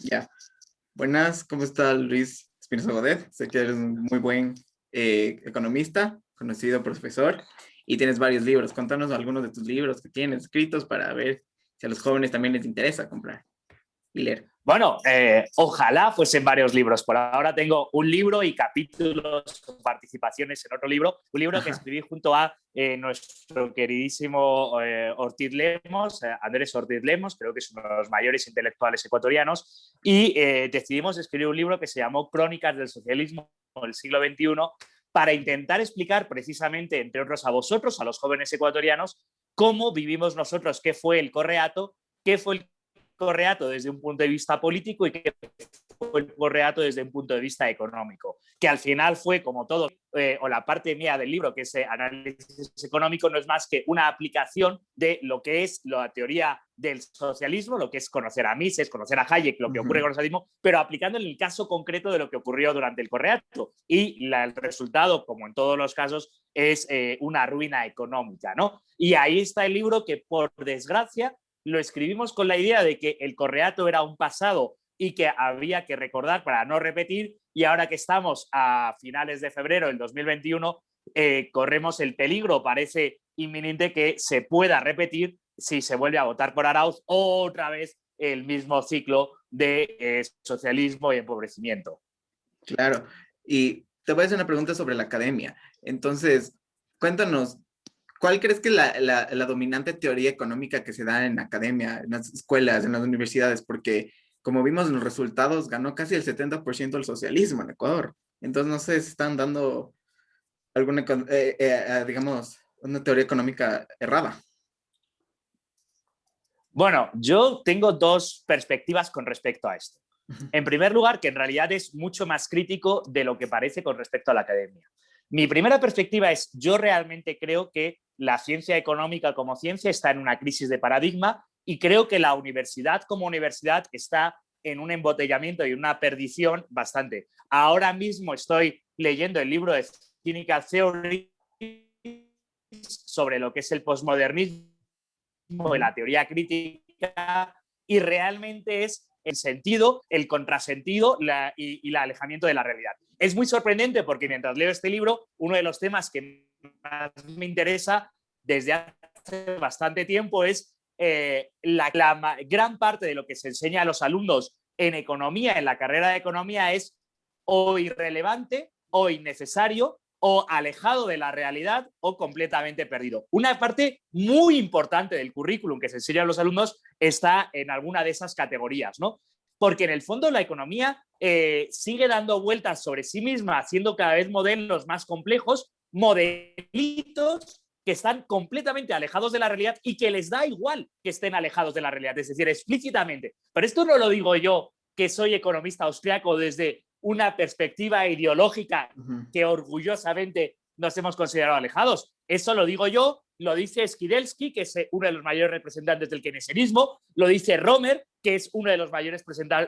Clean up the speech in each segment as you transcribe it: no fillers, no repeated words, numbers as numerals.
Ya. Buenas, ¿cómo está Luis Espinosa Godet? Sé que eres un muy buen economista, conocido profesor, y tienes varios libros. Contanos algunos de tus libros que tienes escritos para ver si a los jóvenes también les interesa comprar y leer. Bueno, ojalá fuesen varios libros. Por ahora tengo un libro y capítulos con participaciones en otro libro. Un libro que Ajá. escribí junto a nuestro queridísimo Ortiz Lemos, Andrés Ortiz Lemos, creo que es uno de los mayores intelectuales ecuatorianos. Y decidimos escribir un libro que se llamó Crónicas del Socialismo del siglo XXI para intentar explicar precisamente, entre otros a vosotros, a los jóvenes ecuatorianos, cómo vivimos nosotros, qué fue el correato, qué fue el correato desde un punto de vista político y que fue el correato desde un punto de vista económico, que al final fue como todo, o la parte mía del libro, que es análisis económico, no es más que una aplicación de lo que es la teoría del socialismo, lo que es conocer a Mises, conocer a Hayek, lo que ocurre Ujú. con el socialismo, pero aplicando en el caso concreto de lo que ocurrió durante el correato. Y el resultado, como en todos los casos, es una ruina económica, ¿no? Y ahí está el libro que, por desgracia, lo escribimos con la idea de que el correato era un pasado y que había que recordar para no repetir, y ahora que estamos a finales de febrero del 2021, corremos el peligro, parece inminente que se pueda repetir si se vuelve a votar por Arauz otra vez el mismo ciclo de socialismo y empobrecimiento. Claro. Y te voy a hacer una pregunta sobre la academia. Entonces, cuéntanos, ¿cuál crees que es la dominante teoría económica que se da en la academia, en las escuelas, en las universidades? Porque, como vimos en los resultados, ganó casi el 70% del socialismo en Ecuador. Entonces, no sé si están dando alguna, digamos, una teoría económica errada. Bueno, yo tengo dos perspectivas con respecto a esto. Ujú. En primer lugar, que en realidad es mucho más crítico de lo que parece con respecto a la academia. Mi primera perspectiva es, yo realmente creo que la ciencia económica como ciencia está en una crisis de paradigma y creo que la universidad como universidad está en un embotellamiento y una perdición bastante. Ahora mismo estoy leyendo el libro de Cynical Theory sobre lo que es el posmodernismo de Ujú. la teoría crítica, y realmente es el sentido, el contrasentido y el alejamiento de la realidad. Es muy sorprendente porque mientras leo este libro, uno de los temas que más me interesa desde hace bastante tiempo es la gran parte de lo que se enseña a los alumnos en economía, en la carrera de economía, es o irrelevante o innecesario o alejado de la realidad o completamente perdido. Una parte muy importante del currículum que se enseña a los alumnos está en alguna de esas categorías, ¿no? Porque en el fondo la economía sigue dando vueltas sobre sí misma, haciendo cada vez modelos más complejos, modelitos que están completamente alejados de la realidad y que les da igual que estén alejados de la realidad, es decir, explícitamente. Pero esto no lo digo yo, que soy economista austriaco, desde una perspectiva ideológica Ujú. que orgullosamente nos hemos considerado alejados. Eso lo digo yo, lo dice Skidelsky, que es uno de los mayores representantes del keynesianismo, lo dice Romer, que es uno de los mayores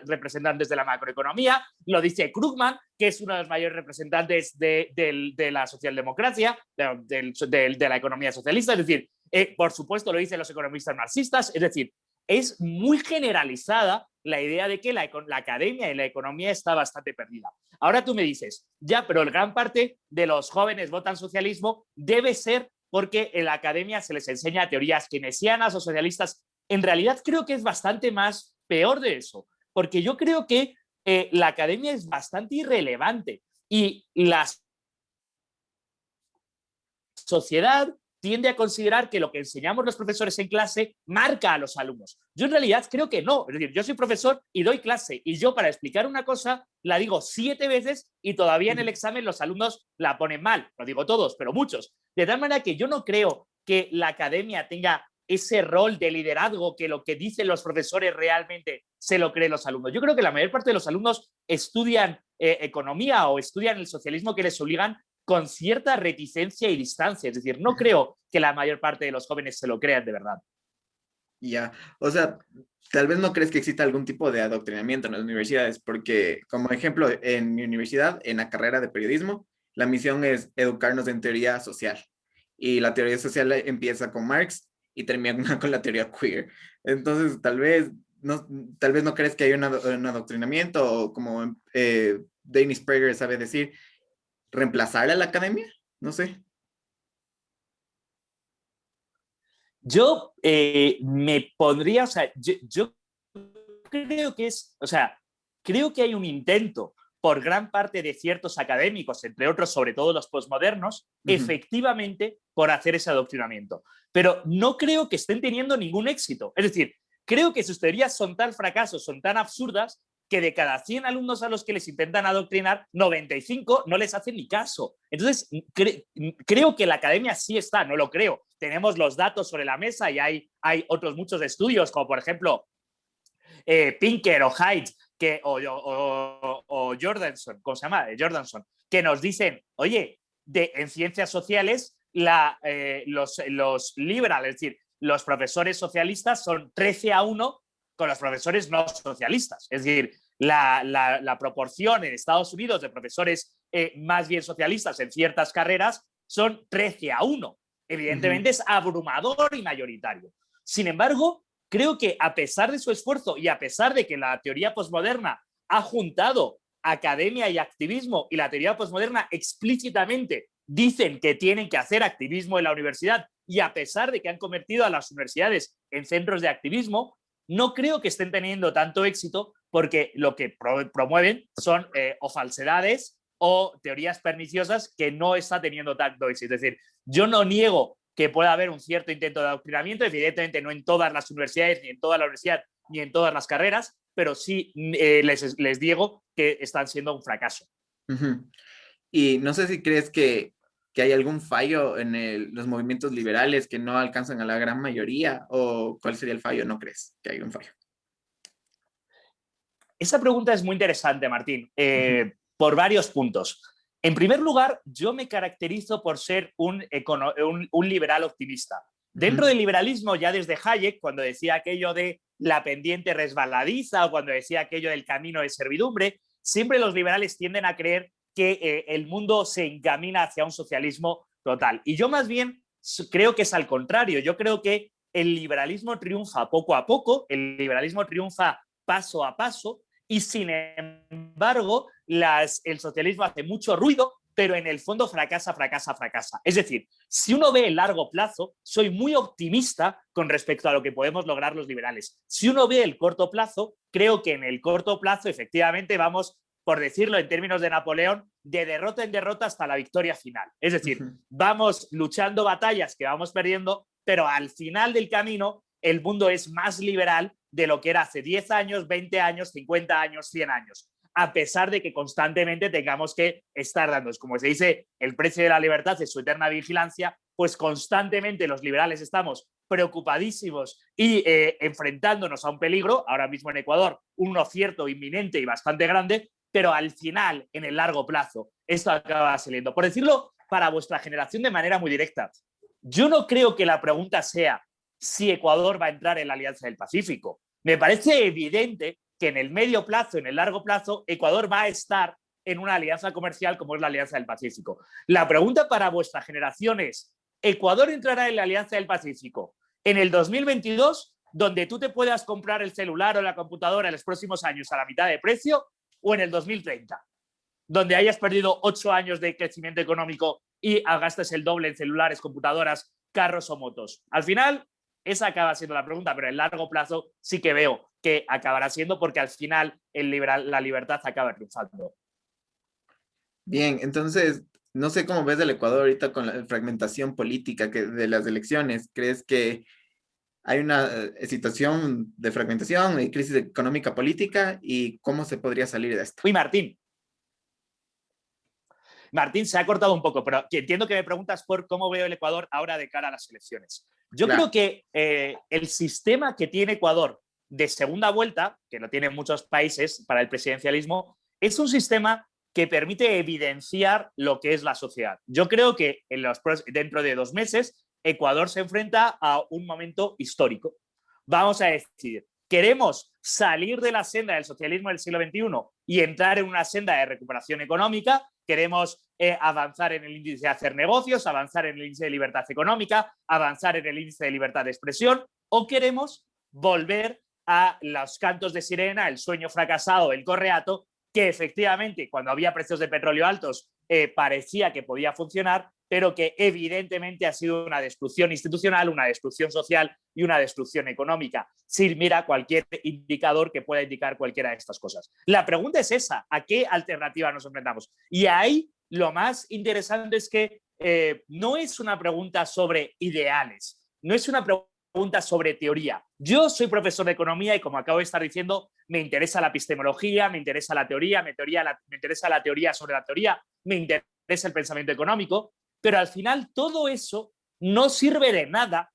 representantes de la macroeconomía, lo dice Krugman, que es uno de los mayores representantes de la socialdemocracia, de la economía socialista, es decir, por supuesto lo dicen los economistas marxistas, es decir, es muy generalizada la idea de que la academia y la economía está bastante perdida. Ahora tú me dices, ya, pero gran parte de los jóvenes votan socialismo, debe ser porque en la academia se les enseña teorías keynesianas o socialistas. En realidad creo que es bastante más peor de eso, porque yo creo que la academia es bastante irrelevante y la sociedad tiende a considerar que lo que enseñamos los profesores en clase marca a los alumnos. Yo en realidad creo que no. Es decir, yo soy profesor y doy clase y yo para explicar una cosa la digo 7 veces y todavía en el examen los alumnos la ponen mal. No digo todos, pero muchos. De tal manera que yo no creo que la academia tenga ese rol de liderazgo que lo que dicen los profesores realmente se lo creen los alumnos. Yo creo que la mayor parte de los alumnos estudian economía o estudian el socialismo que les obligan con cierta reticencia y distancia. Es decir, no creo que la mayor parte de los jóvenes se lo crean de verdad. Ya, o sea, tal vez no crees que exista algún tipo de adoctrinamiento en las universidades, porque como ejemplo, en mi universidad, en la carrera de periodismo, la misión es educarnos en teoría social. Y la teoría social empieza con Marx y termina con la teoría queer. Entonces, tal vez no, tal vez no crees que hay un adoctrinamiento o como Dennis Prager sabe decir, reemplazar a la academia, no sé. Yo me pondría, o sea, yo creo que es, o sea, creo que hay un intento por gran parte de ciertos académicos, entre otros, sobre todo los posmodernos, efectivamente por hacer ese adoctrinamiento. Pero no creo que estén teniendo ningún éxito. Es decir, creo que sus teorías son tan fracasos, son tan absurdas, que de cada 100 alumnos a los que les intentan adoctrinar, 95 no les hacen ni caso. Entonces, creo que la academia sí está, no lo creo. Tenemos los datos sobre la mesa y hay otros muchos estudios, como por ejemplo Pinker o Hyde o Jordanson, ¿cómo se llama? Jordanson, que nos dicen, oye, en ciencias sociales los liberales, es decir, los profesores socialistas son 13-1 con los profesores no socialistas. Es decir, la proporción en Estados Unidos de profesores más bien socialistas en ciertas carreras son 13-1. Evidentemente es abrumador y mayoritario. Sin embargo, creo que a pesar de su esfuerzo y a pesar de que la teoría posmoderna ha juntado academia y activismo, y la teoría posmoderna explícitamente dicen que tienen que hacer activismo en la universidad, y a pesar de que han convertido a las universidades en centros de activismo, no creo que estén teniendo tanto éxito, porque lo que promueven son o falsedades o teorías perniciosas que no está teniendo tanto éxito. Es decir, yo no niego que pueda haber un cierto intento de adoctrinamiento, evidentemente no en todas las universidades, ni en toda la universidad, ni en todas las carreras, pero sí les digo que están siendo un fracaso. Y no sé si crees que hay algún fallo en los movimientos liberales que no alcanzan a la gran mayoría, o cuál sería el fallo, ¿no crees que hay un fallo? Esa pregunta es muy interesante, Martín, por varios puntos. En primer lugar, yo me caracterizo por ser un liberal optimista. Dentro del liberalismo, ya desde Hayek, cuando decía aquello de la pendiente resbaladiza o cuando decía aquello del camino de servidumbre, siempre los liberales tienden a creer que el mundo se encamina hacia un socialismo total. Y yo más bien creo que es al contrario. Yo creo que el liberalismo triunfa poco a poco, el liberalismo triunfa paso a paso, y sin embargo el socialismo hace mucho ruido, pero en el fondo fracasa. Es decir, si uno ve el largo plazo, soy muy optimista con respecto a lo que podemos lograr los liberales. Si uno ve el corto plazo, creo que en el corto plazo efectivamente vamos, por decirlo en términos de Napoleón, de derrota en derrota hasta la victoria final. Es decir, vamos luchando batallas que vamos perdiendo, pero al final del camino el mundo es más liberal de lo que era hace 10 años, 20 años, 50 años, 100 años, a pesar de que constantemente tengamos que estar dando, como se dice, el precio de la libertad es su eterna vigilancia, pues constantemente los liberales estamos preocupadísimos y enfrentándonos a un peligro, ahora mismo en Ecuador, uno cierto, inminente y bastante grande, pero al final, en el largo plazo, esto acaba saliendo. Por decirlo para vuestra generación de manera muy directa, yo no creo que la pregunta sea si Ecuador va a entrar en la Alianza del Pacífico. Me parece evidente que en el medio plazo, en el largo plazo, Ecuador va a estar en una alianza comercial como es la Alianza del Pacífico. La pregunta para vuestra generación es, ¿Ecuador entrará en la Alianza del Pacífico en el 2022, donde tú te puedas comprar el celular o la computadora en los próximos años a la mitad de precio, o en el 2030, donde hayas perdido 8 años de crecimiento económico y gastes el doble en celulares, computadoras, carros o motos? Al final, esa acaba siendo la pregunta, pero en largo plazo sí que veo que acabará siendo, porque al final la libertad acaba triunfando. Bien, entonces, no sé cómo ves el Ecuador ahorita con la fragmentación política de las elecciones. ¿Crees que hay una situación de fragmentación y crisis económica política, y cómo se podría salir de esto? Uy, Martín, se ha cortado un poco, pero entiendo que me preguntas por cómo veo el Ecuador ahora de cara a las elecciones. Yo creo que el sistema que tiene Ecuador de segunda vuelta, que lo tienen muchos países para el presidencialismo, es un sistema que permite evidenciar lo que es la sociedad. Yo creo que dentro de 2 meses Ecuador se enfrenta a un momento histórico. Vamos a decir, ¿queremos salir de la senda del socialismo del siglo XXI y entrar en una senda de recuperación económica? ¿Queremos avanzar en el índice de hacer negocios, avanzar en el índice de libertad económica, avanzar en el índice de libertad de expresión? ¿O queremos volver a los cantos de sirena, el sueño fracasado, el correato, que efectivamente cuando había precios de petróleo altos parecía que podía funcionar, pero que evidentemente ha sido una destrucción institucional, una destrucción social y una destrucción económica. Si mira cualquier indicador que pueda indicar cualquiera de estas cosas. La pregunta es esa, ¿a qué alternativa nos enfrentamos? Y ahí lo más interesante es que no es una pregunta sobre ideales, no es una pregunta sobre teoría. Yo soy profesor de economía y, como acabo de estar diciendo, me interesa la epistemología, me interesa la teoría, me interesa la teoría sobre la teoría, me interesa el pensamiento económico, pero al final todo eso no sirve de nada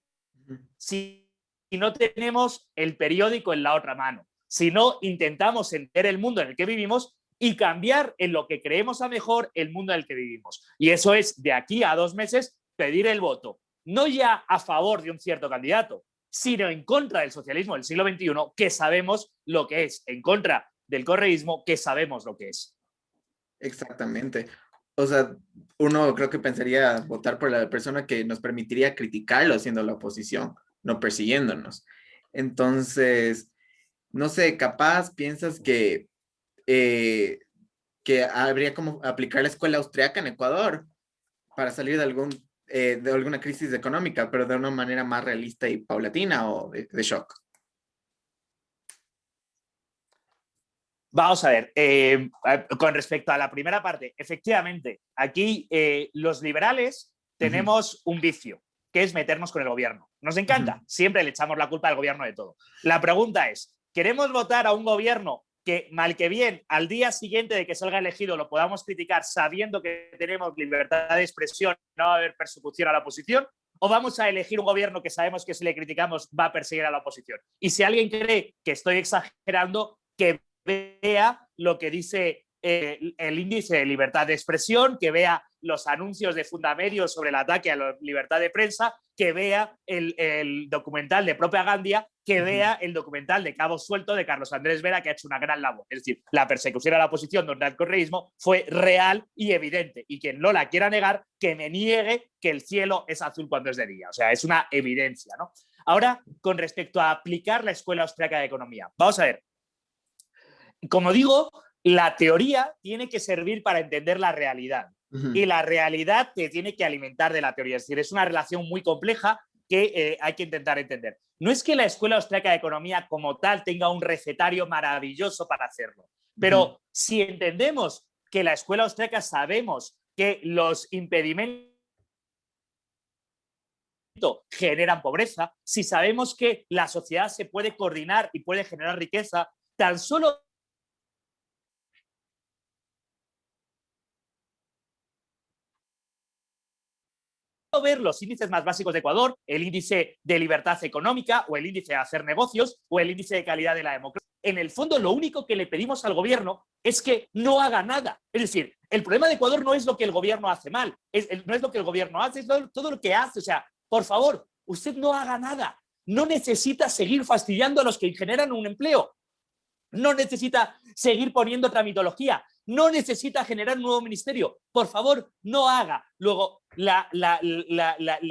si no tenemos el periódico en la otra mano, si no intentamos entender el mundo en el que vivimos y cambiar en lo que creemos a mejor el mundo en el que vivimos. Y eso es, de aquí a 2 meses, pedir el voto, no ya a favor de un cierto candidato, sino en contra del socialismo del siglo XXI, que sabemos lo que es, en contra del correísmo, que sabemos lo que es. Exactamente. O sea, uno creo que pensaría votar por la persona que nos permitiría criticarlo siendo la oposición, no persiguiéndonos. Entonces, no sé, capaz piensas eh, que habría como aplicar la escuela austriaca en Ecuador para salir de alguna crisis económica, pero de una manera más realista y paulatina o de shock. Vamos a ver, con respecto a la primera parte, efectivamente, aquí los liberales tenemos un vicio, que es meternos con el gobierno. Nos encanta, siempre le echamos la culpa al gobierno de todo. La pregunta es, ¿queremos votar a un gobierno que, mal que bien, al día siguiente de que salga elegido lo podamos criticar sabiendo que tenemos libertad de expresión, no va a haber persecución a la oposición? ¿O vamos a elegir un gobierno que sabemos que si le criticamos va a perseguir a la oposición? Y si alguien cree que estoy exagerando, que vea lo que dice el índice de libertad de expresión, que vea los anuncios de Fundamedios sobre el ataque a la libertad de prensa, que vea el documental de Propaganda, que vea el documental de Cabo Suelto de Carlos Andrés Vera, que ha hecho una gran labor. Es decir, la persecución a la oposición durante el correísmo fue real y evidente. Y quien no la quiera negar, que me niegue que el cielo es azul cuando es de día. O sea, es una evidencia, ¿no? Ahora, con respecto a aplicar la Escuela Austriaca de Economía. Vamos a ver. Como digo, la teoría tiene que servir para entender la realidad y la realidad te tiene que alimentar de la teoría. Es decir, es una relación muy compleja que hay que intentar entender. No es que la Escuela Austriaca de Economía como tal tenga un recetario maravilloso para hacerlo, pero si entendemos que la Escuela Austriaca sabemos que los impedimentos generan pobreza, si sabemos que la sociedad se puede coordinar y puede generar riqueza, tan solo ver los índices más básicos de Ecuador, el índice de libertad económica o el índice de hacer negocios o el índice de calidad de la democracia. En el fondo, lo único que le pedimos al gobierno es que no haga nada. Es decir, el problema de Ecuador no es lo que el gobierno hace mal, no es lo que el gobierno hace, es todo lo que hace. O sea, por favor, usted no haga nada. No necesita seguir fastidiando a los que generan un empleo. No necesita seguir poniendo tramitología, no necesita generar un nuevo ministerio. Por favor, no haga. Luego, la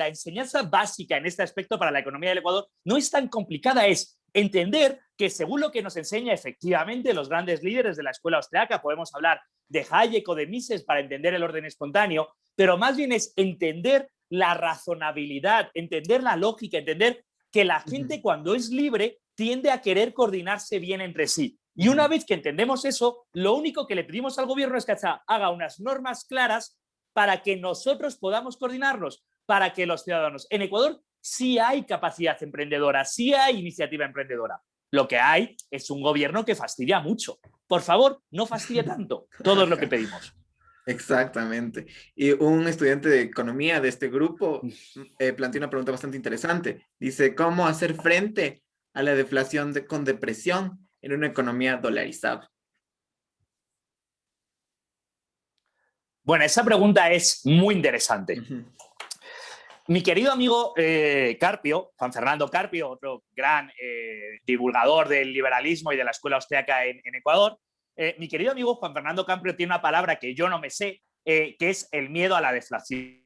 enseñanza básica en este aspecto para la economía del Ecuador no es tan complicada, es entender que según lo que nos enseña efectivamente los grandes líderes de la escuela austriaca, podemos hablar de Hayek o de Mises para entender el orden espontáneo, pero más bien es entender la razonabilidad, entender la lógica, entender que la gente cuando es libre tiende a querer coordinarse bien entre sí. Y una vez que entendemos eso, lo único que le pedimos al gobierno es que haga unas normas claras para que nosotros podamos coordinarnos, para que los ciudadanos. En Ecuador sí hay capacidad emprendedora, sí hay iniciativa emprendedora. Lo que hay es un gobierno que fastidia mucho. Por favor, no fastidie tanto. Todo es lo que pedimos. Exactamente. Y un estudiante de economía de este grupo planteó una pregunta bastante interesante. Dice, ¿cómo hacer frente a la deflación con depresión en una economía dolarizada? Bueno, esa pregunta es muy interesante. Mi querido amigo Carpio, Juan Fernando Carpio, otro gran divulgador del liberalismo y de la escuela austriaca en Ecuador, mi querido amigo Juan Fernando Carpio tiene una palabra que yo no me sé, que es el miedo a la deflación.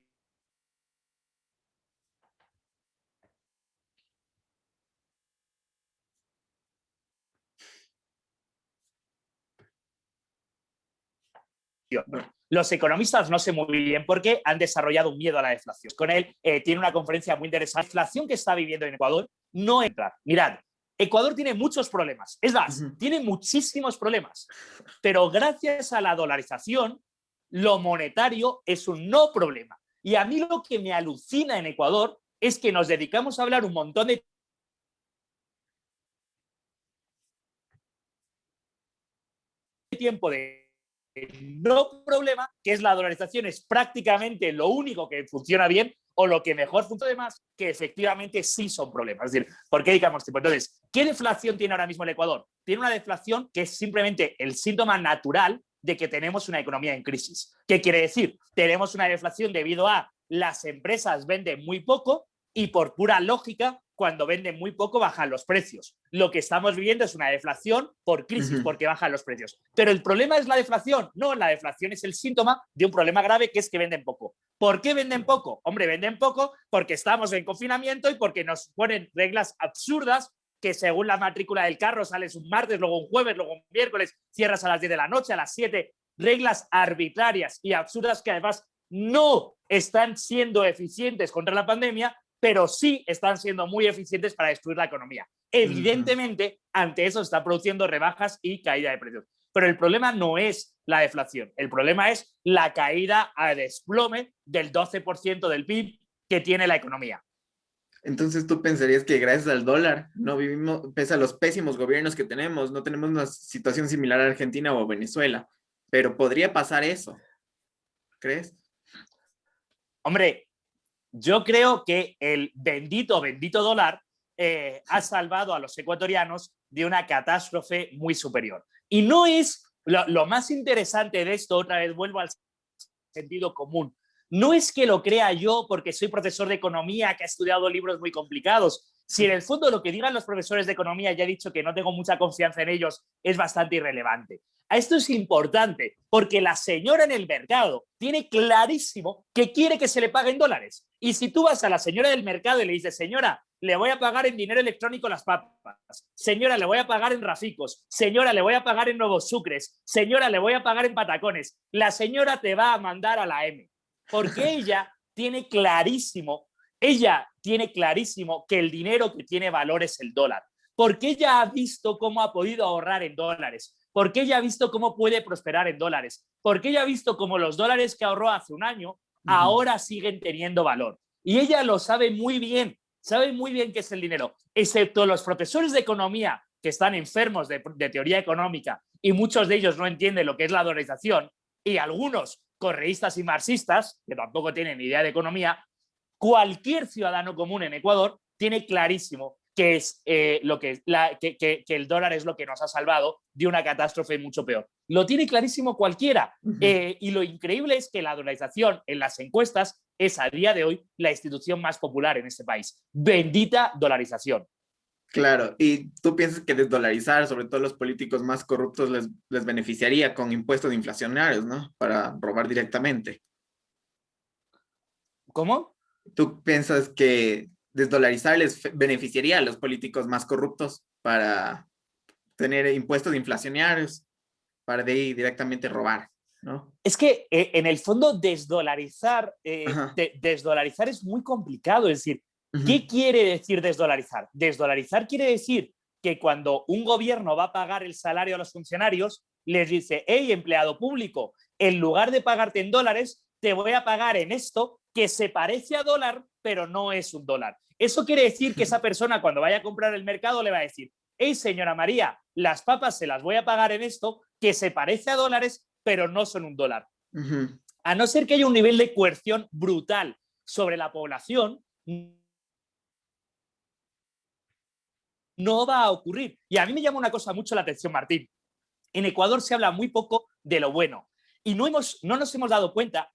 Los economistas no sé muy bien por qué han desarrollado un miedo a la deflación. Con él tiene una conferencia muy interesante. La inflación que está viviendo en Ecuador no entra. Mirad, Ecuador tiene muchos problemas. Es más, tiene muchísimos problemas. Pero gracias a la dolarización, lo monetario es un no problema. Y a mí lo que me alucina en Ecuador es que nos dedicamos a hablar un montón de tiempo de no problema, que es la dolarización, es prácticamente lo único que funciona bien o lo que mejor funciona, además, que efectivamente sí son problemas. Es decir, ¿por qué digamos tipo? Entonces, ¿qué deflación tiene ahora mismo el Ecuador? Tiene una deflación que es simplemente el síntoma natural de que tenemos una economía en crisis. ¿Qué quiere decir? Tenemos una deflación debido a las empresas venden muy poco y por pura lógica, cuando venden muy poco, bajan los precios. Lo que estamos viviendo es una deflación por crisis, porque bajan los precios. Pero el problema es la deflación. No, la deflación es el síntoma de un problema grave, que es que venden poco. ¿Por qué venden poco? Hombre, venden poco porque estamos en confinamiento y porque nos ponen reglas absurdas que según la matrícula del carro sales un martes, luego un jueves, luego un miércoles, cierras a las 10 de la noche, a las 7. Reglas arbitrarias y absurdas que además no están siendo eficientes contra la pandemia, pero sí están siendo muy eficientes para destruir la economía. Evidentemente, ante eso se están produciendo rebajas y caída de precios. Pero el problema no es la deflación, el problema es la caída a desplome del 12% del PIB que tiene la economía. Entonces tú pensarías que gracias al dólar no vivimos, pese a los pésimos gobiernos que tenemos, no tenemos una situación similar a Argentina o Venezuela, pero podría pasar eso, ¿crees? Hombre, yo creo que el bendito dólar ha salvado a los ecuatorianos de una catástrofe muy superior. Y no es lo más interesante de esto, otra vez vuelvo al sentido común. No es que lo crea yo porque soy profesor de economía que ha estudiado libros muy complicados. Si en el fondo lo que digan los profesores de economía, ya he dicho que no tengo mucha confianza en ellos, es bastante irrelevante. Esto es importante porque la señora en el mercado tiene clarísimo que quiere que se le pague en dólares. Y si tú vas a la señora del mercado y le dices, señora, le voy a pagar en dinero electrónico las papas, señora, le voy a pagar en raficos, señora, le voy a pagar en nuevos sucres, señora, le voy a pagar en patacones, la señora te va a mandar a la M. Porque ella tiene clarísimo que el dinero que tiene valor es el dólar. Porque ella ha visto cómo ha podido ahorrar en dólares. Porque ella ha visto cómo puede prosperar en dólares. Porque ella ha visto cómo los dólares que ahorró hace un año ahora siguen teniendo valor. Y ella lo sabe muy bien qué es el dinero, excepto los profesores de economía que están enfermos de teoría económica y muchos de ellos no entienden lo que es la dolarización y algunos correístas y marxistas, que tampoco tienen ni idea de economía. Cualquier ciudadano común en Ecuador tiene clarísimo que es que el dólar es lo que nos ha salvado de una catástrofe mucho peor. Lo tiene clarísimo cualquiera. Y lo increíble es que la dolarización en las encuestas es a día de hoy la institución más popular en este país. Bendita dolarización. Claro, y tú piensas que desdolarizar, sobre todo los políticos más corruptos, les beneficiaría con impuestos inflacionarios, ¿no? Para robar directamente. ¿Cómo? ¿Tú piensas que desdolarizar les beneficiaría a los políticos más corruptos para tener impuestos inflacionarios, para de ahí directamente robar, ¿no? Es que en el fondo desdolarizar es muy complicado. Es decir, ¿qué quiere decir desdolarizar? Desdolarizar quiere decir que cuando un gobierno va a pagar el salario a los funcionarios, les dice, hey, empleado público, en lugar de pagarte en dólares, te voy a pagar en esto que se parece a dólar, pero no es un dólar. Eso quiere decir que esa persona cuando vaya a comprar el mercado le va a decir, hey, señora María, las papas se las voy a pagar en esto que se parece a dólares, pero no son un dólar. A no ser que haya un nivel de coerción brutal sobre la población, no va a ocurrir. Y a mí me llama una cosa mucho la atención, Martín. En Ecuador se habla muy poco de lo bueno y no nos hemos dado cuenta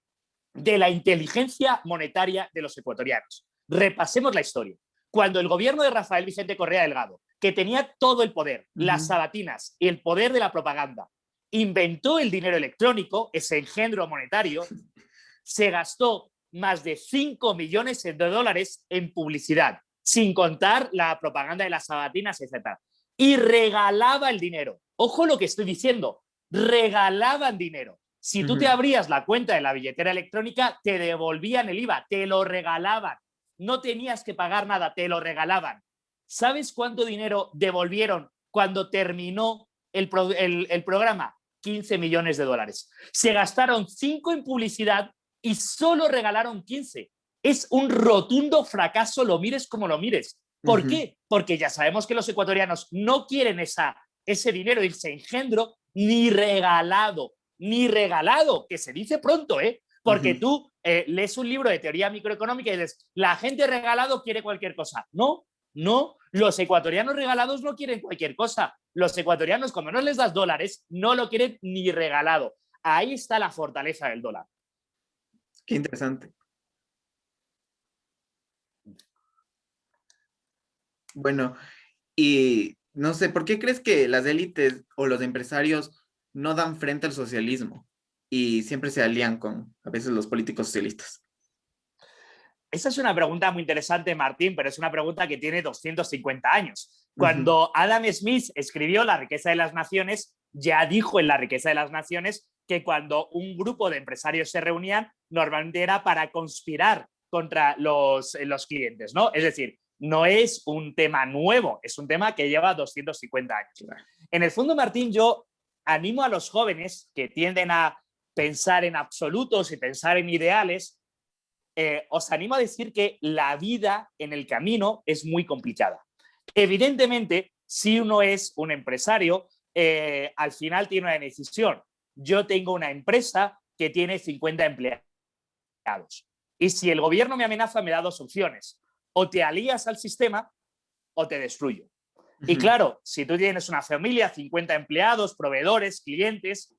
de la inteligencia monetaria de los ecuatorianos. Repasemos la historia. Cuando el gobierno de Rafael Vicente Correa Delgado, que tenía todo el poder, las sabatinas y el poder de la propaganda, inventó el dinero electrónico, ese engendro monetario, se gastó más de 5 millones de dólares en publicidad, sin contar la propaganda de las sabatinas, etc. Y regalaba el dinero. Ojo lo que estoy diciendo, regalaban dinero. Si tú te abrías la cuenta de la billetera electrónica, te devolvían el IVA, te lo regalaban. No tenías que pagar nada, te lo regalaban. ¿Sabes cuánto dinero devolvieron cuando terminó el programa? 15 millones de dólares. Se gastaron 5 en publicidad y solo regalaron 15. Es un rotundo fracaso, lo mires como lo mires. ¿Por qué? Porque ya sabemos que los ecuatorianos no quieren ese dinero, ese engendro, ni regalado, que se dice pronto, ¿eh? Porque tú lees un libro de teoría microeconómica y dices, la gente regalado quiere cualquier cosa. No, no, los ecuatorianos regalados no quieren cualquier cosa. Los ecuatorianos, como no les das dólares, no lo quieren ni regalado. Ahí está la fortaleza del dólar. Qué interesante. Bueno, y no sé, ¿por qué crees que las élites o los empresarios no dan frente al socialismo y siempre se alían con a veces los políticos socialistas? Esa es una pregunta muy interesante, Martín, pero es una pregunta que tiene 250 años. Cuando Adam Smith escribió La riqueza de las naciones, ya dijo en La riqueza de las naciones que cuando un grupo de empresarios se reunían, normalmente era para conspirar contra los clientes, ¿no? Es decir, no es un tema nuevo, es un tema que lleva 250 años. En el fondo, Martín, yo animo a los jóvenes que tienden a pensar en absolutos y pensar en ideales, os animo a decir que la vida en el camino es muy complicada. Evidentemente, si uno es un empresario, al final tiene una decisión. Yo tengo una empresa que tiene 50 empleados. Y si el gobierno me amenaza, me da 2 opciones. O te alías al sistema o te destruyo. Y claro, si tú tienes una familia, 50 empleados, proveedores, clientes,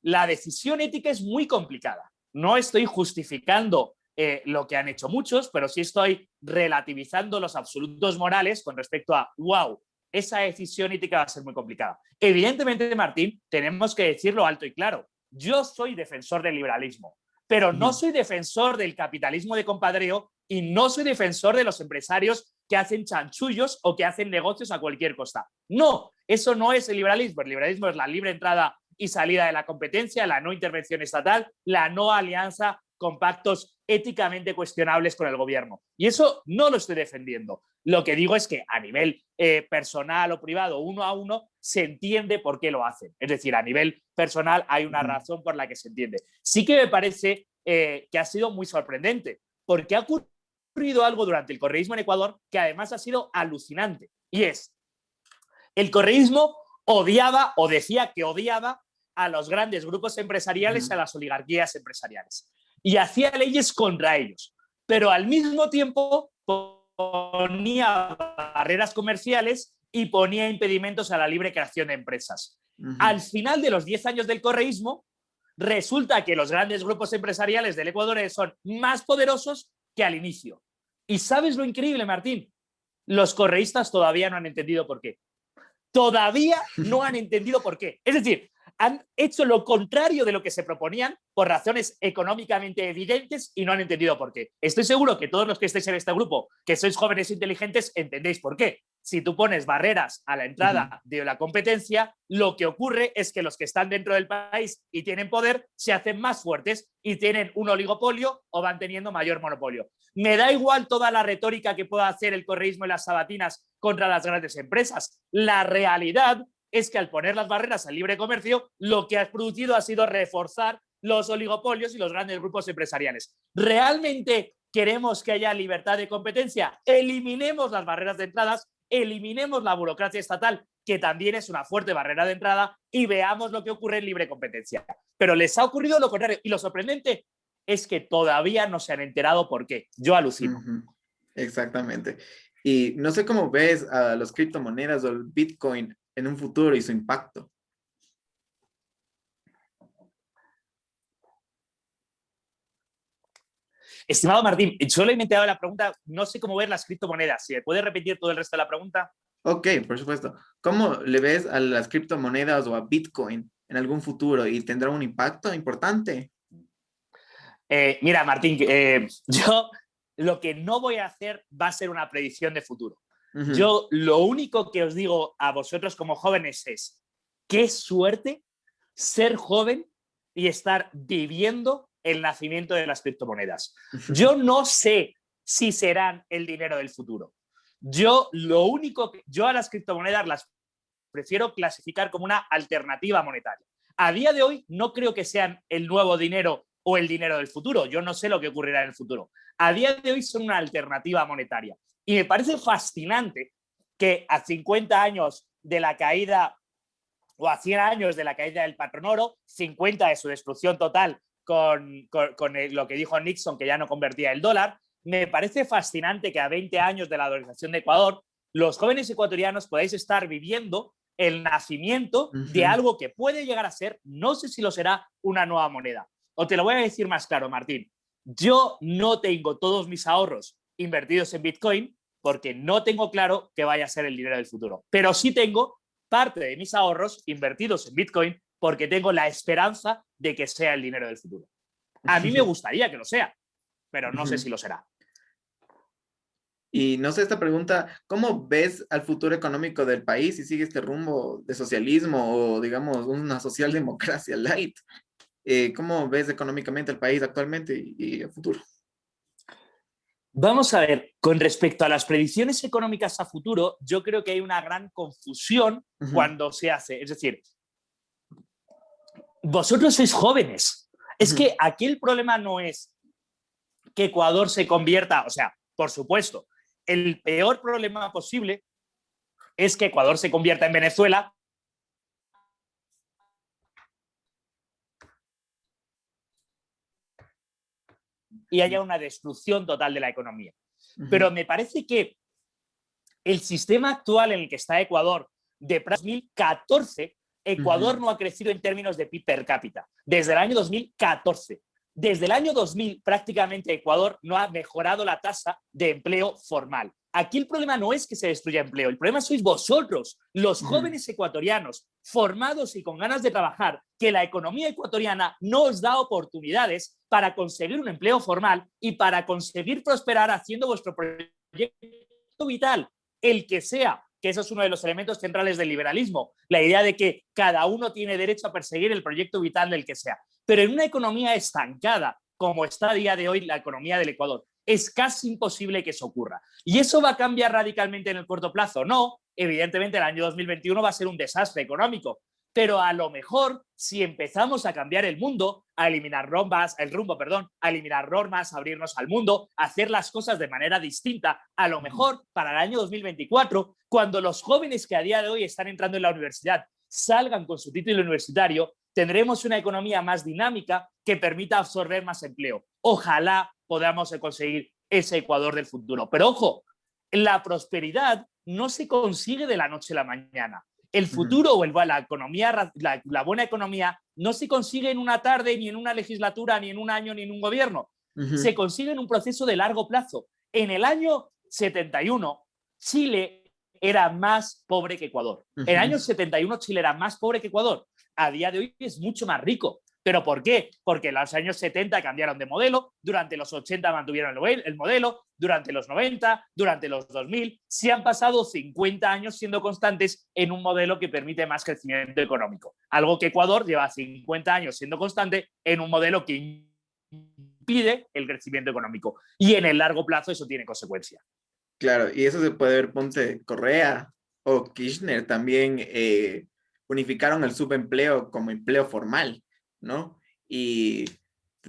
la decisión ética es muy complicada. No estoy justificando lo que han hecho muchos, pero sí estoy relativizando los absolutos morales con respecto a, wow, esa decisión ética va a ser muy complicada. Evidentemente, Martín, tenemos que decirlo alto y claro. Yo soy defensor del liberalismo, pero no soy defensor del capitalismo de compadreo y no soy defensor de los empresarios que hacen chanchullos o que hacen negocios a cualquier costa. No, eso no es el liberalismo. El liberalismo es la libre entrada y salida de la competencia, la no intervención estatal, la no alianza con pactos éticamente cuestionables con el gobierno. Y eso no lo estoy defendiendo. Lo que digo es que a nivel personal o privado, uno a uno, se entiende por qué lo hacen. Es decir, a nivel personal hay una razón por la que se entiende. Sí que me parece que ha sido muy sorprendente, porque ha ocurrido algo durante el correísmo en Ecuador que además ha sido alucinante. Y es, el correísmo odiaba o decía que odiaba a los grandes grupos empresariales, a las oligarquías empresariales. Y hacía leyes contra ellos. Pero al mismo tiempo ponía barreras comerciales y ponía impedimentos a la libre creación de empresas. Al final de los 10 años del correísmo, resulta que los grandes grupos empresariales del Ecuador son más poderosos que al inicio. ¿Y sabes lo increíble, Martín? Los correístas todavía no han entendido por qué. Todavía no han entendido por qué. Es decir, han hecho lo contrario de lo que se proponían por razones económicamente evidentes y no han entendido por qué. Estoy seguro que todos los que estáis en este grupo, que sois jóvenes inteligentes, entendéis por qué. Si tú pones barreras a la entrada de la competencia, lo que ocurre es que los que están dentro del país y tienen poder se hacen más fuertes y tienen un oligopolio o van teniendo mayor monopolio. Me da igual toda la retórica que pueda hacer el correísmo y las sabatinas contra las grandes empresas. La realidad es que al poner las barreras al libre comercio, lo que ha producido ha sido reforzar los oligopolios y los grandes grupos empresariales. ¿Realmente queremos que haya libertad de competencia? Eliminemos las barreras de entradas, eliminemos la burocracia estatal, que también es una fuerte barrera de entrada, y veamos lo que ocurre en libre competencia. Pero les ha ocurrido lo contrario. Y lo sorprendente es que todavía no se han enterado por qué. Yo alucino. Exactamente. Y no sé cómo ves a los criptomonedas o el Bitcoin en un futuro y su impacto. Estimado Martín, solo he inventado la pregunta, no sé cómo ver las criptomonedas. ¿Se puede repetir todo el resto de la pregunta? Ok, por supuesto. ¿Cómo le ves a las criptomonedas o a Bitcoin en algún futuro y tendrá un impacto importante? Mira, Martín, yo lo que no voy a hacer va a ser una predicción de futuro. Yo lo único que os digo a vosotros como jóvenes es, qué suerte ser joven y estar viviendo el nacimiento de las criptomonedas. Yo no sé si serán el dinero del futuro. Yo a las criptomonedas las prefiero clasificar como una alternativa monetaria. A día de hoy no creo que sean el nuevo dinero o el dinero del futuro. Yo no sé lo que ocurrirá en el futuro. A día de hoy son una alternativa monetaria. Y me parece fascinante que a 50 años de la caída o a 100 años de la caída del patrón oro, 50 de su destrucción total con lo que dijo Nixon, que ya no convertía el dólar, me parece fascinante que a 20 años de la dolarización de Ecuador, los jóvenes ecuatorianos podáis estar viviendo el nacimiento de algo que puede llegar a ser, no sé si lo será, una nueva moneda. O te lo voy a decir más claro, Martín. Yo no tengo todos mis ahorros invertidos en Bitcoin porque no tengo claro que vaya a ser el dinero del futuro. Pero sí tengo parte de mis ahorros invertidos en Bitcoin porque tengo la esperanza de que sea el dinero del futuro. A mí me gustaría que lo sea, pero no sé si lo será. Y no sé, esta pregunta, ¿cómo ves al futuro económico del país si sigue este rumbo de socialismo o, digamos, una socialdemocracia light? ¿Cómo ves económicamente el país actualmente y el futuro? Vamos a ver, con respecto a las predicciones económicas a futuro, yo creo que hay una gran confusión cuando se hace. Es decir, vosotros sois jóvenes. Es que aquí el problema no es que Ecuador se convierta, o sea, por supuesto, el peor problema posible es que Ecuador se convierta en Venezuela y haya una destrucción total de la economía. Pero me parece que el sistema actual en el que está Ecuador, de 2014, Ecuador no ha crecido en términos de PIB per cápita. Desde el año 2014. Desde el año 2000, prácticamente Ecuador no ha mejorado la tasa de empleo formal. Aquí el problema no es que se destruya empleo, el problema sois vosotros, los jóvenes ecuatorianos, formados y con ganas de trabajar, que la economía ecuatoriana no os da oportunidades para conseguir un empleo formal y para conseguir prosperar haciendo vuestro proyecto vital, el que sea, que eso es uno de los elementos centrales del liberalismo, la idea de que cada uno tiene derecho a perseguir el proyecto vital del que sea. Pero en una economía estancada, como está a día de hoy la economía del Ecuador, es casi imposible que eso ocurra. ¿Y eso va a cambiar radicalmente en el corto plazo? No, evidentemente el año 2021 va a ser un desastre económico, pero a lo mejor si empezamos a cambiar el mundo, a eliminar a eliminar normas, a abrirnos al mundo, a hacer las cosas de manera distinta, a lo mejor para el año 2024, cuando los jóvenes que a día de hoy están entrando en la universidad salgan con su título universitario, tendremos una economía más dinámica que permita absorber más empleo. Ojalá podamos conseguir ese Ecuador del futuro. Pero ojo, la prosperidad no se consigue de la noche a la mañana. El futuro o la economía, la buena economía no se consigue en una tarde, ni en una legislatura, ni en un año, ni en un gobierno. Se consigue en un proceso de largo plazo. En el año 71, Chile era más pobre que Ecuador. En el año 71 Chile era más pobre que Ecuador. A día de hoy es mucho más rico. ¿Pero por qué? Porque en los años 70 cambiaron de modelo, durante los 80 mantuvieron el modelo, durante los 90, durante los 2000, se han pasado 50 años siendo constantes en un modelo que permite más crecimiento económico. Algo que Ecuador lleva 50 años siendo constante en un modelo que impide el crecimiento económico. Y en el largo plazo eso tiene consecuencias. Claro, y eso se puede ver, ponte Correa o Kirchner también unificaron el subempleo como empleo formal, ¿no? Y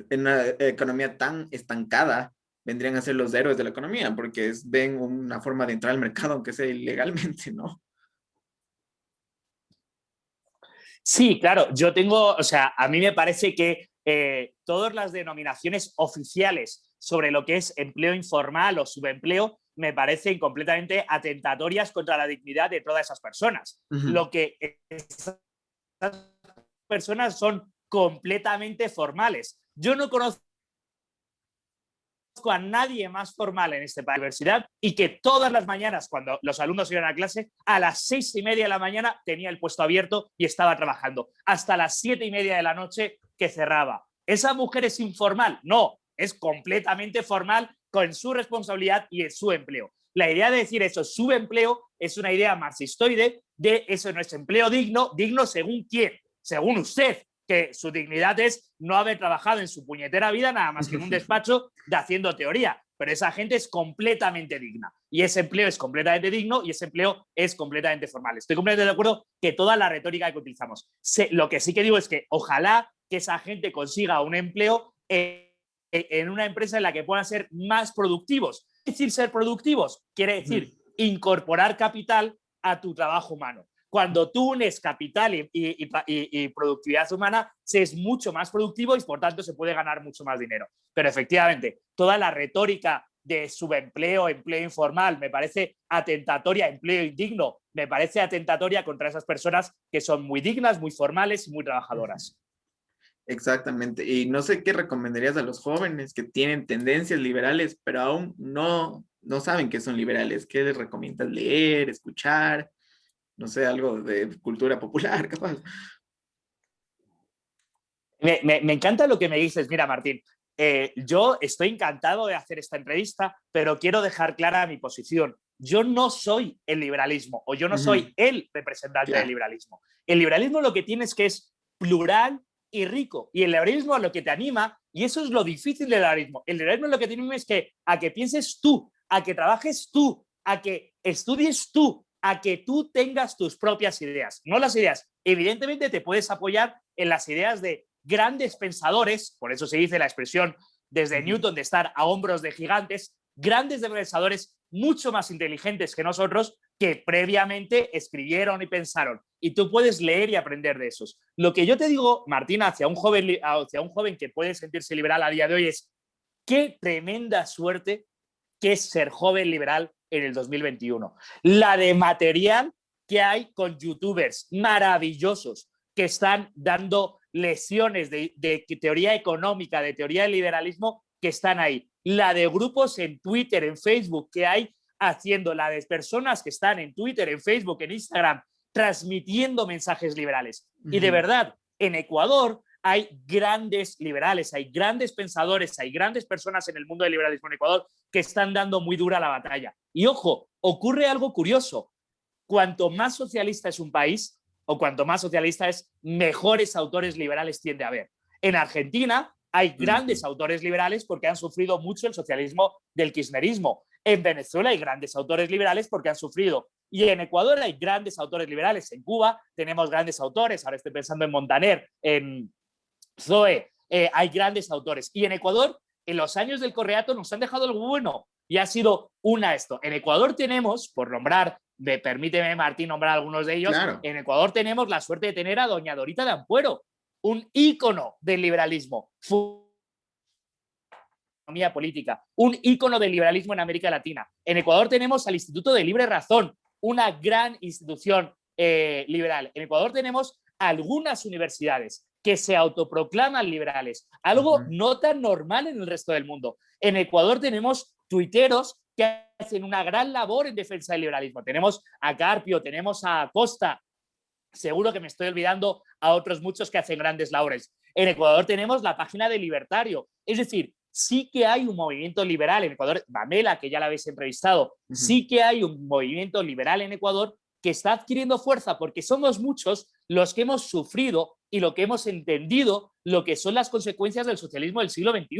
en una economía tan estancada vendrían a ser los héroes de la economía porque ven una forma de entrar al mercado aunque sea ilegalmente, ¿no? Sí, claro, yo tengo, o sea, a mí me parece que todas las denominaciones oficiales sobre lo que es empleo informal o subempleo me parecen completamente atentatorias contra la dignidad de todas esas personas. Lo que esas personas son completamente formales. Yo no conozco a nadie más formal en esta universidad y que todas las mañanas, cuando los alumnos iban a clase, a las 6:30 de la mañana tenía el puesto abierto y estaba trabajando, hasta las 7:30 de la noche que cerraba. ¿Esa mujer es informal? No, es completamente formal con su responsabilidad y en su empleo. La idea de decir eso, subempleo, es una idea marxistoide de eso no es empleo digno, digno según quién, según usted. que su dignidad es no haber trabajado en su puñetera vida nada más que en un despacho de haciendo teoría. Pero esa gente es completamente digna y ese empleo es completamente digno y ese empleo es completamente formal. Estoy completamente de acuerdo que toda la retórica que utilizamos. Lo que sí que digo es que ojalá que esa gente consiga un empleo en una empresa en la que puedan ser más productivos. ¿Qué quiere decir ser productivos? Quiere decir incorporar capital a tu trabajo humano. Cuando tú unes capital y productividad humana, se es mucho más productivo y por tanto se puede ganar mucho más dinero. Pero efectivamente, toda la retórica de subempleo, empleo informal, me parece atentatoria, empleo indigno, me parece atentatoria contra esas personas que son muy dignas, muy formales y muy trabajadoras. Exactamente. Y no sé qué recomendarías a los jóvenes que tienen tendencias liberales, pero aún no saben que son liberales. ¿Qué les recomiendas leer, escuchar? No sé, algo de cultura popular, capaz. Me encanta lo que me dices. Mira, Martín, yo estoy encantado de hacer esta entrevista, pero quiero dejar clara mi posición. Yo no soy el liberalismo o yo no soy el representante del liberalismo. El liberalismo lo que tiene es que es plural y rico. Y el liberalismo lo que te anima, y eso es lo difícil del liberalismo. El liberalismo lo que te anima es que a que pienses tú, a que trabajes tú, a que estudies tú, a que tú tengas tus propias ideas, no las ideas. Evidentemente te puedes apoyar en las ideas de grandes pensadores, por eso se dice la expresión desde Newton de estar a hombros de gigantes, grandes pensadores mucho más inteligentes que nosotros que previamente escribieron y pensaron. Y tú puedes leer y aprender de esos. Lo que yo te digo, Martín, hacia un joven que puede sentirse liberal a día de hoy es qué tremenda suerte que es ser joven liberal en el 2021. La de material que hay con youtubers maravillosos que están dando lesiones de teoría económica, de teoría del liberalismo, que están ahí. La de grupos en Twitter, en Facebook que hay haciendo, la de personas que están en Twitter, en Facebook, en Instagram, transmitiendo mensajes liberales. Y de verdad, en Ecuador hay grandes liberales, hay grandes pensadores, hay grandes personas en el mundo del liberalismo en Ecuador que están dando muy dura la batalla. Y ojo, ocurre algo curioso. Cuanto más socialista es un país, o cuanto más socialista es, mejores autores liberales tiende a haber. En Argentina hay grandes autores liberales porque han sufrido mucho el socialismo del kirchnerismo. En Venezuela hay grandes autores liberales porque han sufrido. Y en Ecuador hay grandes autores liberales. En Cuba tenemos grandes autores. Ahora estoy pensando en Montaner, en Zoe. Hay grandes autores. Y en Ecuador, en los años del Correato, nos han dejado algo bueno. Y ha sido esto. En Ecuador tenemos, por nombrar, permíteme, Martín, nombrar algunos de ellos. Claro. En Ecuador tenemos la suerte de tener a doña Dorita de Ampuero, un ícono del liberalismo, economía política, un ícono del liberalismo en América Latina. En Ecuador tenemos al Instituto de Libre Razón, una gran institución liberal. En Ecuador tenemos algunas universidades que se autoproclaman liberales, algo no tan normal en el resto del mundo. En Ecuador tenemos tuiteros que hacen una gran labor en defensa del liberalismo. Tenemos a Carpio, tenemos a Costa, seguro que me estoy olvidando a otros muchos que hacen grandes labores. En Ecuador tenemos la página de Libertario, es decir, sí que hay un movimiento liberal en Ecuador. Pamela, que ya la habéis entrevistado, sí que hay un movimiento liberal en Ecuador que está adquiriendo fuerza porque somos muchos los que hemos sufrido y lo que hemos entendido lo que son las consecuencias del socialismo del siglo XXI.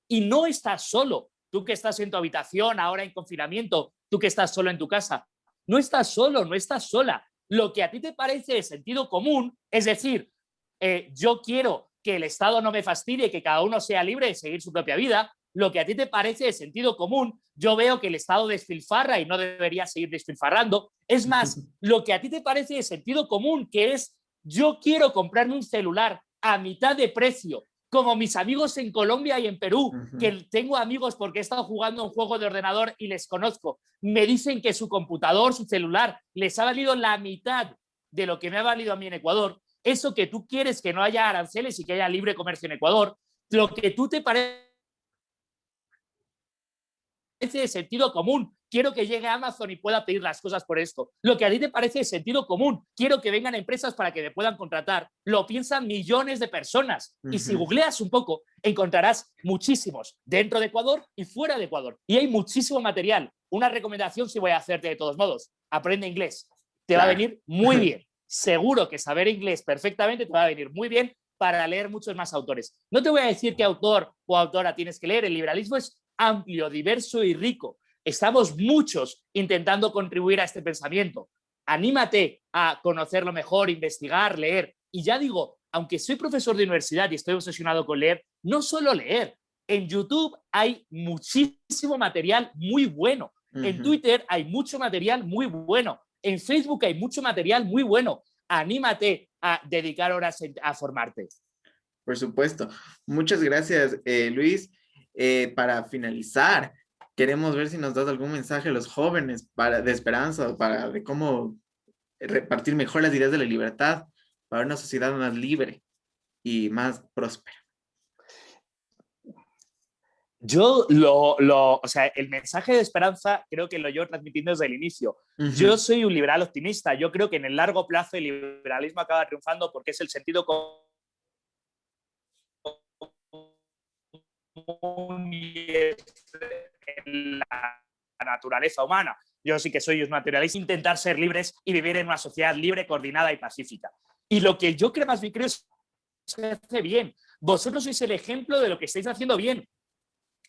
Y no estás solo. Tú que estás en tu habitación ahora en confinamiento, tú que estás solo en tu casa, no estás solo, no estás sola. Lo que a ti te parece de sentido común, es decir, yo quiero que el Estado no me fastidie, que cada uno sea libre de seguir su propia vida, lo que a ti te parece de sentido común, yo veo que el Estado despilfarra y no debería seguir despilfarrando. Es más, lo que a ti te parece de sentido común, que es yo quiero comprarme un celular a mitad de precio, como mis amigos en Colombia y en Perú, que tengo amigos porque he estado jugando un juego de ordenador y les conozco, me dicen que su computador, su celular, les ha valido la mitad de lo que me ha valido a mí en Ecuador. Eso que tú quieres que no haya aranceles y que haya libre comercio en Ecuador, lo que tú te parece de sentido común, quiero que llegue Amazon y pueda pedir las cosas por esto. Lo que a ti te parece de sentido común, quiero que vengan empresas para que me puedan contratar. Lo piensan millones de personas. Y si googleas un poco, encontrarás muchísimos dentro de Ecuador y fuera de Ecuador. Y hay muchísimo material. Una recomendación sí voy a hacerte de todos modos. Aprende inglés. Te va a venir muy bien. Seguro que saber inglés perfectamente te va a venir muy bien para leer muchos más autores. No te voy a decir qué autor o autora tienes que leer. El liberalismo es amplio, diverso y rico. Estamos muchos intentando contribuir a este pensamiento. Anímate a conocerlo mejor, investigar, leer. Y ya digo, aunque soy profesor de universidad y estoy obsesionado con leer, no solo leer. En YouTube hay muchísimo material muy bueno. En Twitter hay mucho material muy bueno. En Facebook hay mucho material muy bueno. Anímate a dedicar horas a formarte. Por supuesto. Muchas gracias, Luis. Para finalizar, queremos ver si nos das algún mensaje a los jóvenes de esperanza, de cómo repartir mejor las ideas de la libertad para una sociedad más libre y más próspera. Yo o sea, el mensaje de esperanza creo que lo llevo transmitiendo desde el inicio. Yo soy un liberal optimista. Yo creo que en el largo plazo el liberalismo acaba triunfando porque es el sentido común en la naturaleza humana. Yo sí que soy un naturalista. Intentar ser libres y vivir en una sociedad libre, coordinada y pacífica. Y lo que yo creo más bien creo es que se hace bien. Vosotros sois el ejemplo de lo que estáis haciendo bien.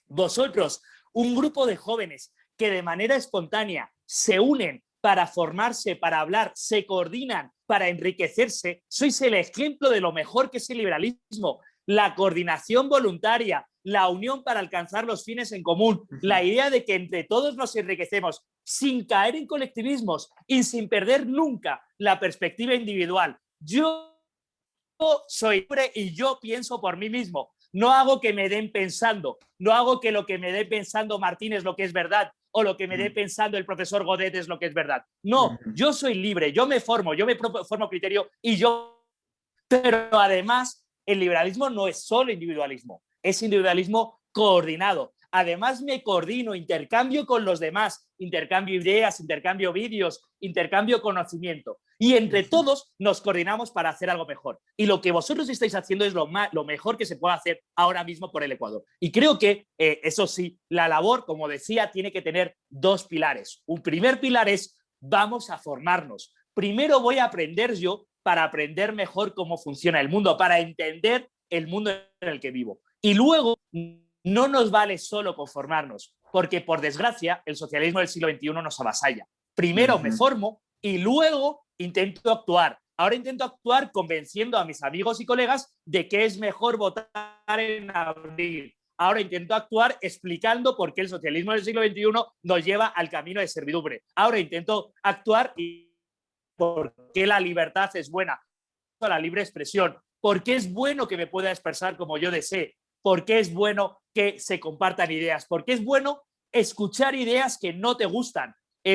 Vosotros, un grupo de jóvenes que de manera espontánea se unen para formarse, para hablar, se coordinan para enriquecerse, sois el ejemplo de lo mejor que es el liberalismo, la coordinación voluntaria, la unión para alcanzar los fines en común, la idea de que entre todos nos enriquecemos sin caer en colectivismos y sin perder nunca la perspectiva individual. Yo soy libre y yo pienso por mí mismo. No hago que me den pensando, no hago que lo que me dé pensando Martín es lo que es verdad o lo que me dé pensando el profesor Godet es lo que es verdad. No, yo soy libre, yo me formo criterio y yo... Pero además, el liberalismo no es solo individualismo, es individualismo coordinado. Además, me coordino, intercambio con los demás, intercambio ideas, intercambio vídeos, intercambio conocimiento. Y entre todos nos coordinamos para hacer algo mejor. Y lo que vosotros estáis haciendo es lo mejor que se puede hacer ahora mismo por el Ecuador. Y creo que, eso sí, la labor, como decía, tiene que tener dos pilares. Un primer pilar es, vamos a formarnos. Primero voy a aprender yo para aprender mejor cómo funciona el mundo, para entender el mundo en el que vivo. Y luego, no nos vale solo conformarnos, porque por desgracia el socialismo del siglo XXI nos avasalla. Primero me formo y luego intento actuar. Ahora intento actuar convenciendo a mis amigos y colegas de que es mejor votar en abril. Ahora intento actuar explicando por qué el socialismo del siglo XXI nos lleva al camino de servidumbre. Ahora intento actuar y por qué la libertad es buena, la libre expresión, por qué es bueno que me pueda expresar como yo desee, por qué es bueno que se compartan ideas, por qué es bueno escuchar ideas que no te gustan,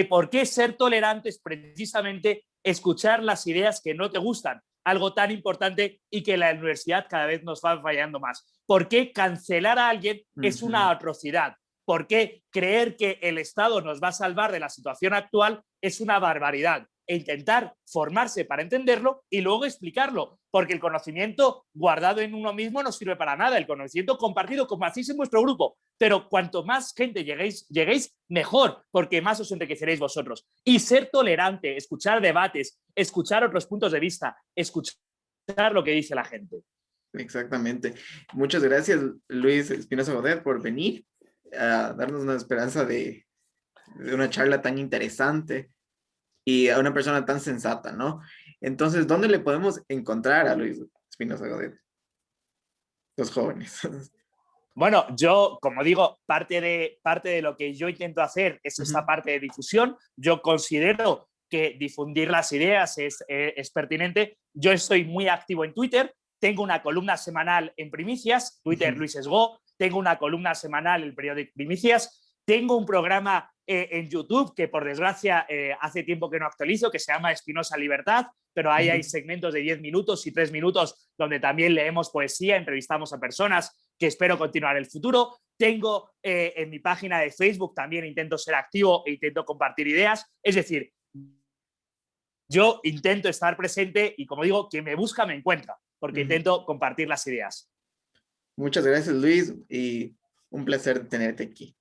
por qué ser tolerantes precisamente escuchar las ideas que no te gustan, algo tan importante y que la universidad cada vez nos va fallando más. ¿Por qué cancelar a alguien es una atrocidad? ¿Por qué creer que el Estado nos va a salvar de la situación actual es una barbaridad? E intentar formarse para entenderlo y luego explicarlo, porque el conocimiento guardado en uno mismo no sirve para nada, el conocimiento compartido como hacéis en vuestro grupo, pero cuanto más gente lleguéis mejor, porque más os enriqueceréis vosotros. Y ser tolerante, escuchar debates, escuchar otros puntos de vista, escuchar lo que dice la gente. Exactamente. Muchas gracias, Luis Espinosa Godet, por venir a darnos una esperanza de una charla tan interesante y a una persona tan sensata, ¿no? Entonces, ¿dónde le podemos encontrar a Luis Espinosa Godet? Los jóvenes. Bueno, yo, como digo, parte de lo que yo intento hacer es esta parte de difusión. Yo considero que difundir las ideas es pertinente. Yo estoy muy activo en Twitter. Tengo una columna semanal en Primicias, Twitter Luis Esgó. Tengo una columna semanal en el periódico Primicias. Tengo un programa en YouTube que, por desgracia, hace tiempo que no actualizo, que se llama Espinosa Libertad, pero ahí hay segmentos de 10 minutos y 3 minutos donde también leemos poesía, entrevistamos a personas que espero continuar en el futuro. Tengo en mi página de Facebook también intento ser activo e intento compartir ideas. Es decir, yo intento estar presente y, como digo, quien me busca me encuentra, porque intento compartir las ideas. Muchas gracias, Luis, y un placer tenerte aquí.